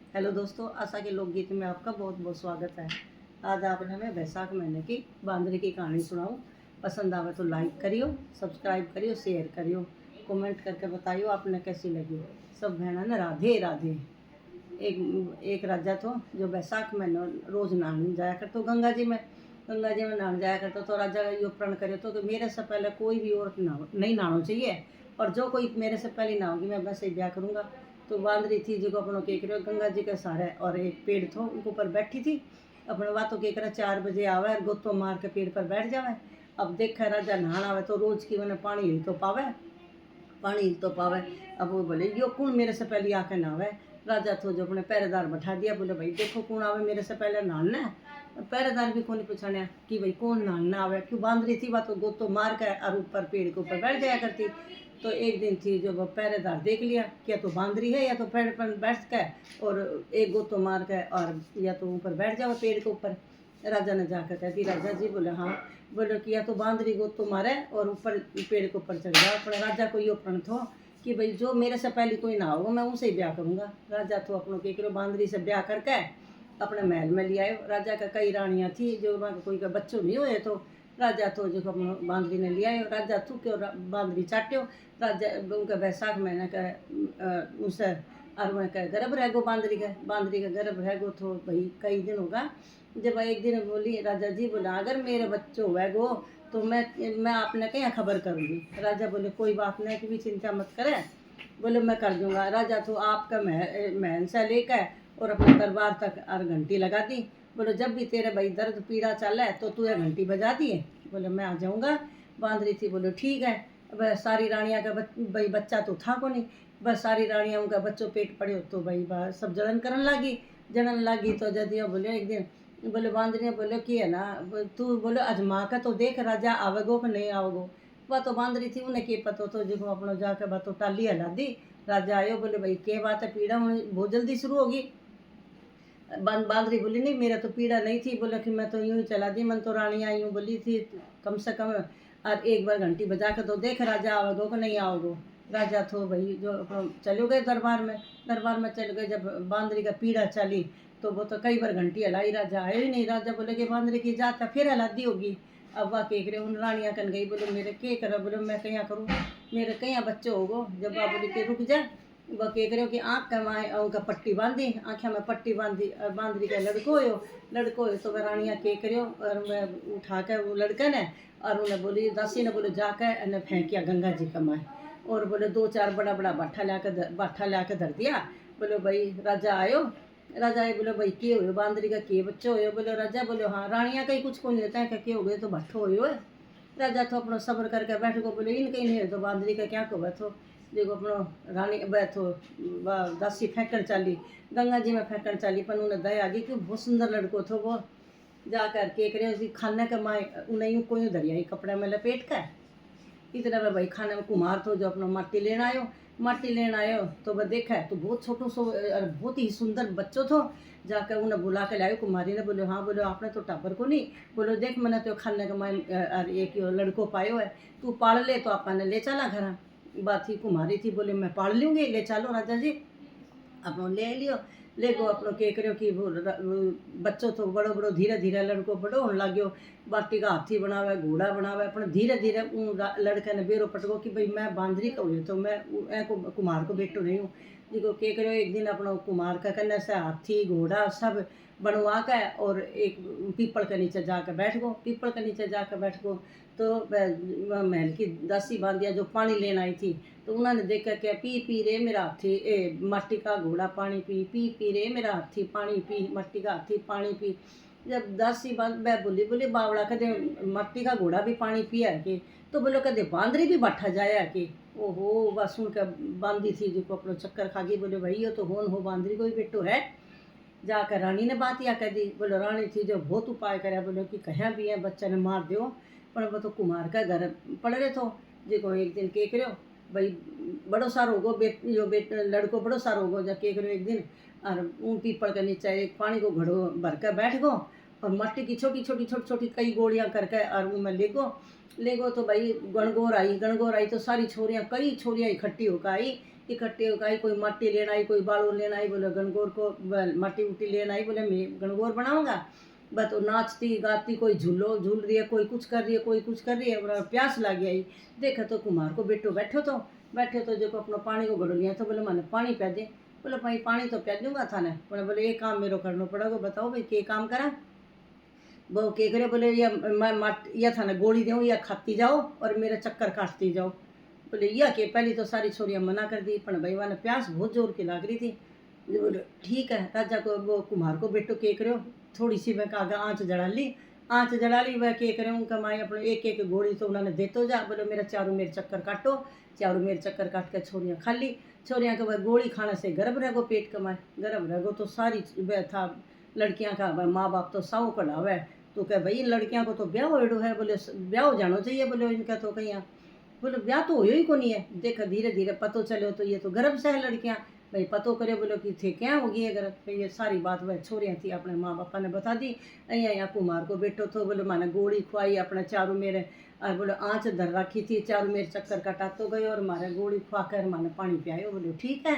Hello दोस्तों, आशा के लोकगीत में आपका बहुत बहुत स्वागत है। आज आपने मैं बैसाख महीने की बांदरी की कहानी सुनाऊँ। पसंद आवे तो लाइक करियो, सब्सक्राइब करियो, शेयर करियो, कमेंट करके बताइयो आपने कैसी लगी। सब बहना ने राधे राधे। एक एक राजा तो जो बैसाख महीने रोज नहाने जाया करते गंगा जी में नहाने जाया करता। तो राजा का यो प्रण करे तो कि मेरे से पहले कोई भी औरत नहीं नहाना चाहिए, और जो कोई मेरे से पहले नहाओगी मैं वैसे ही ब्याह करूँगा। तो बांदरी थी जो अपनों के करे गंगा जी के सहारे, और एक पेड़ थो उनके ऊपर बैठी थी। अपने बातों के करे 4 बजे आवे और गोतो मार के पेड़ पर बैठ जावे। अब देखे राजा नहान आवे तो रोज की मैंने पानी हिल तो पावे, पानी हिल तो पावे। अब वो बोले यो कौन मेरे से पहले आके नहावे। राजा तो जो अपने पहरेदार बैठा दिया, बोले भाई देखो कौन आवे मेरे से पहले नहाना है। पहरेदार भी कौन पूछाने कि भाई कौन नहाना आवे, क्यों बांदरी थी वह तो गोतो मार के और ऊपर पेड़ के ऊपर बैठ जाया करती। तो एक दिन थी जो वो पहरेदार देख लिया कि या तो बांदरी है या तो पेड़ पर बैठ के और एक गोतो मार के और या तो ऊपर बैठ जाओ पेड़ के ऊपर। राजा ने जाकर कहती राजा जी, बोले हाँ। बोले कि या तो बांदरी गोतो मारे और ऊपर पेड़ के ऊपर चढ़ जाओ। अपने राजा को यो प्रण थो कि भाई जो मेरे से पहले कोई ना होगा मैं उनसे ही ब्याह करूँगा। राजा तो अपनों के करो बांदरी से ब्याह करके अपने महल में ले आए। राजा का कई रानियाँ थी जो कोई का बच्चों नहीं हुए, तो राजा तो जो अपना बांदरी ने लिया है। राजा थूक और बांदरी चाट्यो। राजा उनका बैसाख महीने का उनसे और वह का गर्भ रह गो बांदरी का गर्भ रह गो। तो भाई कई दिन होगा। जब एक दिन बोली राजा जी, बोला अगर मेरे बच्चों हुआ गो तो मैं आपने क्या खबर करूँगी। राजा बोले कोई बात नहीं, कि भी चिंता मत करे। बोले मैं कर दूंगा। राजा तो आपका महल से लेकर और अपने दरबार तक और घंटी लगा दी। बोले जब भी तेरे भाई दर्द पीड़ा चले तो तू ये घंटी बजा दिए। बोले मैं आ जाऊँगा। बांदरी थी बोले ठीक है। अब सारी रानियाँ का भाई बच्चा तो था को नहीं। बस सारी रानियाँ उनका बच्चों पेट पड़े तो भाई सब जलन करने लगी। तो जदियो बोले एक दिन बोले बांदरी ने बोले कि है ना तू बोले अजमा के तो देख राजा आवेगो कि नहीं आवगो। वह तो बांदरी थी उन्हें के पता तो जो अपना जाके बात तो टाली हला दी। राजा आयो बोले भाई के बात है, पीड़ा बहुत जल्दी शुरू होगी। बांदरी बोली नहीं मेरा तो पीड़ा नहीं थी। बोला कि मैं तो यूं ही चला दी, मन तो रानियाँ यूं बोली थी कम से कम और एक बार घंटी बजा के तो देख राजा आओगो कि नहीं आओगो। राजा तो भाई जो चले गए दरबार में चल गए। जब बांदरी का पीड़ा चली तो वो तो कई बार घंटी हलाई, राजा आए ही नहीं। राजा बोले कि बांदरी की जात फिर हला दी होगी। अब वह के करे उन रानियाँ कन गई। बोले मेरे के करा। बोले मैं क्या करूँ, मेरे कहीं बच्चे होगो। जब आप बोले कि रुक जा। वह के करे कि आँख कमाए उनका पट्टी बांधी, आँखें में पट्टी बांधी और बांदरी का लड़को हो तो वह रानियाँ के करो और मैं उठा के वो लड़के ने और उन्हें बोली दासी ने बोले जाकर इन्हें फेंकिया गंगा जी कमाए। और बोले 2-4 बड़ा बड़ा बाठा ला के धर दिया। बोले भाई राजा आयो। राजा आए बोले भाई के हो बांदरी का के बच्चे हो। बोले राजा बोले हाँ रानियाँ का ही कुछ को नहीं देता है क्या हो गए तो भट्ठो हो। राजा तो अपना सब्र करके बैठ गो। बोले इनके नहीं तो बांदरी का क्या को बैठो। देखो अपना रानी बैठो दासी फेंकन चाली गंगा जी में फेंकन चाली। पर उन्हें दया आ गई कि बहुत सुंदर लड़को थो वो। जाकर के करे उसी खाने के माए उन्हें यूँ कोई दरियाई कपड़े में लपेट कर इतना में भाई खाने में कुम्हार तो जो अपना माटी लेना आयो तो वह देखा है तो बहुत छोटो सो बहुत ही सुंदर बच्चों थो। जाकर उन्हें बुला के लायो। कुमारी ने बोले हाँ। बोले आपने तो टाबर को नहीं। बोलो देख मैंने तो खाने का माए एक लड़को पायो है, तू पाल ले तो आपने ले चला घर। बात ही कुमारी थी। बोले मैं पाल लूँगी, ले चलो राजा जी। अपनों ले लियो। ले गो अपनों के करो कि वो बच्चों तो बड़ो बड़ो धीरे धीरे लड़को बड़ो होने लग गयो। बाटी का हाथी बनावे घोड़ा बनावे अपने धीरे धीरे लड़के ने बेरो पटको कि भाई मैं बांदरी का हुई तो मैं को कुमार को बेटो नहीं हूँ। जिको के करो एक दिन अपना कुमार का कन्या से हाथी घोड़ा सब बनवा के और एक पीपल के नीचे जाकर बैठ गो। पीपल के नीचे जाकर बैठ गो तो महल की दासी बांधिया जो पानी लेने आई थी तो उन्होंने देखा क्या पी पी रे मेरा हाथी मट्टी का घोड़ा पानी पी पी पी रे मेरा हाथी पानी पी मट्टी का हाथी पानी पी। जब दासी बांध बोली बोली बावड़ा कदे मट्टी का घोड़ा भी पानी पिया है कि, तो बोलो कदे बांदरी भी बैठा जाया कि। ओहो वह सुन कर बांधी थी जो अपना चक्कर खा गई। बोले भाई ये तो हो बांदरी को ही बेटो है। जाकर रानी ने बात या कह दी। बोलो रानी थी जो बहुत उपाय करे। बोलो कि कहीं भी है बच्चा ने मार दो। पर वो तो कुमार का घर पड़ रहे थो। जो एक दिन के करो भाई बड़ो सारो होगो जो लड़को बड़ो सारो होगो। जब के करो एक दिन और ऊँ पीपल के नीचे एक पानी को घड़ो भर कर बैठ गो और मट्टी की छोटी छोटी कई गोलियाँ करके और उनमें ले गो तो भाई गणगौर आई तो सारी छोरियाँ कई छोरियाँ इकट्ठी होकर आई इकट्ठे होकर आई, कोई माटी लेना आई, कोई बालू लेना आई, बोले गणगौर को माटी उटी लेना आई, बोले मैं गणगौर बनाऊंगा। बस तो नाचती गाती, कोई झूल रही है, कोई कुछ कर रही है, कोई कुछ कर रही है। बोला प्यास लग गई, देखा तो कुम्हार को बेटो बैठे तो जो अपना पानी को घड़ो लिया, तो बोले मैंने पानी पै दे। बोले भाई पानी तो पै दूंगा था ना। बोले ये काम मेरे करना पड़ेगा, बताओ भाई के काम करा। वो के करे, बोले या मैं या था ना गोली दूँ या खाती जाओ और मेरा चक्कर काटती जाओ। बोले या के पहली तो सारी छोरियाँ मना कर दी, पर भाई मैंने प्यास बहुत जोर की लग रही थी। बोले ठीक है। राजा को वो कुम्हार को बेटो के करे, थोड़ी सी मैं कागा आँच जड़ा ली वह के करे उनका माए अपने एक एक गोली तो उन्होंने देते जा। बोले मेरे चक्कर काटो, चारों मेरे चक्कर काट के छोरियाँ खा ली। छोरियाँ के बाद गोली खाने से गर्भ रह गो, पेट कमाए गर्भ रह गो तो सारी वह था लड़कियाँ का माँ बाप तो साव कढ़ावे। तो कह भाई लड़कियां को तो ब्याह हो है। बोले ब्याह हो जाना चाहिए। बोले इनका तो कहीं बोले ब्याह तो हो ही को नहीं है। देखा धीरे धीरे पतो चलो तो ये तो गर्भ से है लड़कियां। भाई पतो करे, बोलो कि थे क्या होगी है गर्भ। फिर ये सारी बात वह छोरियाँ थी अपने माँ बापा ने बता दी। यहाँ कुमार को बेटो तो बोले मैंने गोली खुआई अपने चारों मेरे, और बोले आँच धर रखी थी, चारों मेरे चक्कर काटा तो गए और मारे गोली खुआ कर माने पानी पियायो। बोले ठीक है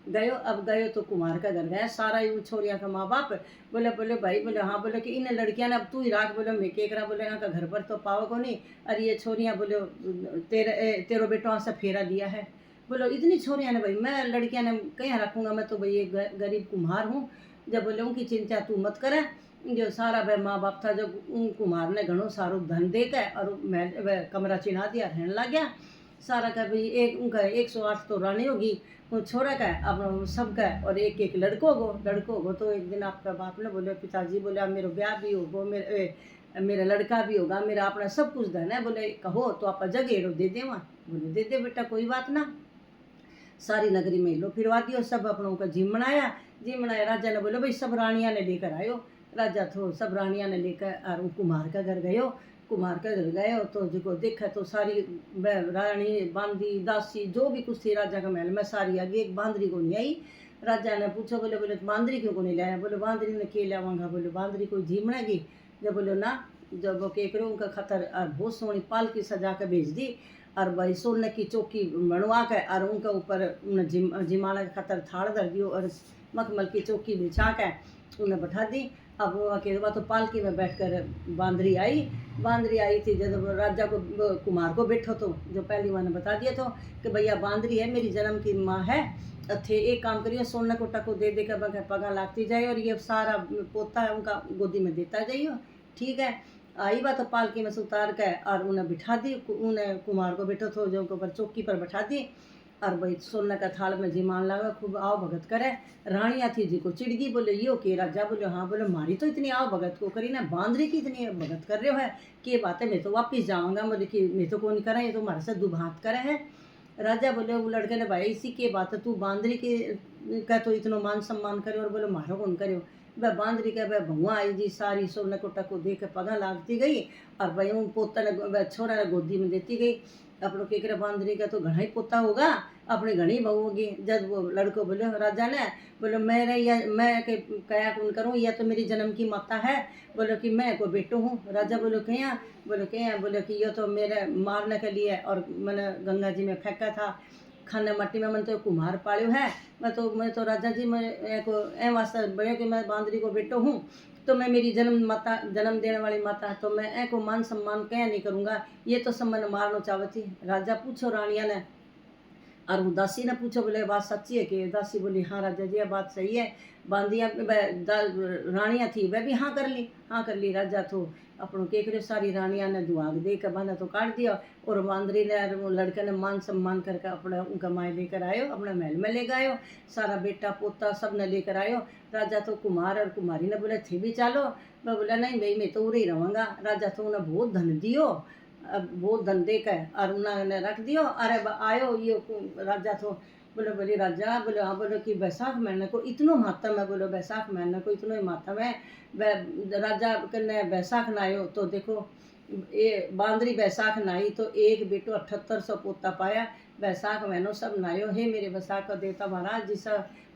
गयो। अब गयो तो कुमार का घर गया सारा यूँ छोरियाँ का माँ बाप। बोले भाई, बोले हाँ। बोले कि इन लड़कियां ने अब तू ही राख। बोले मैं के करा। बोले यहाँ का घर पर तो पाओ को नहीं। अरे ये छोरियाँ बोले तेरो बेटो से फेरा दिया है। बोलो इतनी छोरियाँ ने भाई मैं लड़कियां ने कहीं रखूँगा, मैं तो भाई एक गरीब कुम्हार हूँ। जब बोले उनकी चिंता तू मत करे। जो सारा वह माँ बाप था, जब उन कुम्हार ने घणो सारो धन दे के और वह कमरा चिना दिया, रहने लग गया सारा का। भाई एक उनका 108 तो रानी होगी, वो छोरा का अब सबका, और एक एक लड़कों को। तो एक दिन आपका बाप ने बोले पिताजी, बोले अब मेरा ब्याह भी होगा, मेरा लड़का भी होगा, मेरा अपना सब कुछ धन है। बोले कहो तो आप जगह दे दे वहाँ। बोले दे दे बेटा कोई बात ना। सारी नगरी में लो फिरवा दियो, सब अपनों का जिम बनाया। राजा ने बोले भाई सब रानियाँ ने लेकर आयो। राजा तो सब रानियाँ ने लेकर और कुम्हार का घर गयो। तो जो देखा तो सारी रानी बांदी दासी जो भी कुछ थी राजा का महल में सारी आ गई, एक बांदरी को नहीं आई। राजा ने पूछा, बोले बांदरी क्यों को नहीं लाया। बोले बांदरी ने के लियावांगा। बोले बांदरी कोई झीमनेगी। जब बोले ना, जब वो केकरे उनका खतर बहुत सोहनी पालकी सजा के भेज दी और भाई सोने की चौकी बनवा के और उनके ऊपर जिमाने के खतर थाड़ धर दियो और मखमल की चौकी बिछा के उन्हें बैठा दी। अब के बाद तो पालकी में बैठकर बांदरी आई थी। जब राजा को कुमार को बैठो तो जो पहली मैंने बता दिया तो कि भैया बांदरी है मेरी जन्म की माँ है। थे एक काम करिए, सोने को टको दे दे कर पगा लागती जाए और ये सारा पोता है उनका गोदी में देता जाइए। ठीक है। आई बात तो पालकी में से उतार के और उन्हें बिठा दी। उन्हें कुमार को बैठो तो जो ऊपर चौकी पर बैठा दी और भाई सोने का थाल में जिमान लगा खूब आओ भगत करे। रानियाँ थी जी को चिड़गी। बोले यो के राजा। बोले हाँ। बोले मारी तो इतनी आओ भगत को करी ना, बांदरी की इतनी भगत कर रहे हो है कि बात है, मैं तो वापिस जाऊँगा। बोले कि मैं तो कौन करा, ये तो हमारे साथ दुभात करे है। राजा बोले वो लड़के ने भाई इसी के बात है, तू बांदरी के का तो इतना मान सम्मान करे और बोले मारो कौन करे। वह बांदरी का वह भुआ आई जी सारी सोने को टको दे के पगा लागती गई और भाई उन पोता ने वह छोरा ने गोदी में देती गई। अपनों के करे बांदरी का तो घना ही पोता होगा, अपनी घनी बहू होगी। जब वो लड़को बोले राजा ने, बोले मैं क्या कौन करूँ, यह तो मेरी जन्म की माता है। बोले कि मैं को बेटो हूँ। राजा बोले क्या। बोले कि यह तो मेरे मारने के लिए और मैंने गंगा जी में फेंका था खाने मट्टी में, मन तो कुम्हार पालियो है। मैं तो राजा जी मैं को ए वास्ते बड़े कि मैं बांदरी को बेटो हूँ, तो मैं मेरी जन्म देने वाली माता तो मैं ए को मान सम्मान क्या नहीं करूँगा, ये तो सब मैंने मारना चाहती। राजा पूछो रानिया ने और वो दासी ने पूछो, बोले बात सच्ची है कि। दासी बोली हाँ राजा जी बात सही है। बांदियाँ रानियाँ थी वह भी हाँ कर ली। राजा तो अपनों केकरे सारी रानियाँ ने दुआग दे के बना तो काट दिया और बांदरी ने लड़के ने मान सम्मान करके अपने उनका माए लेकर आयो, अपने महल में ले गयो। सारा बेटा पोता सब ने लेकर आयो। राजा तो कुमार और कुमारी ने बोले थे भी चलो। मैं बोला नहीं भाई मैं तो उरे ही रहूँगा। राजा तो उन्हें बहुत धन दियो, बहुत धन दे के और उन्होंने रख दियो। अरे आयो ये राजा तो बोले राजा। बोले हाँ। बोले कि बैसाख महीने को इतनो महत्व है। बोलो बैसाख महीने को इतनो ही महत्व है। राजा कन्ने बैसाख ना आयो तो देखो ये बांदरी बैसाख ना आई तो एक बेटो 7800 पोता पाया। बैसाख महीनो सब नायो। हे मेरे बैसाख का देवता महाराज, जिस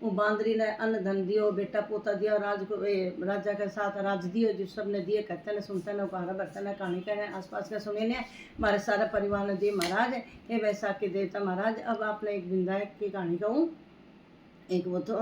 वो बांदरी ने अन्न धन दियो, बेटा पोता दिया, राज को राजा के साथ राज दियो, जो सब ने दिए, कहते ने सुनते ने कहारा भरते ने कहानी कहने आसपास के सुने ने हमारे सारे परिवार ने दिए महाराज। हे बैसाख के देवता महाराज, अब आपने एक विधायक की कहानी कहूँ। एक वो तो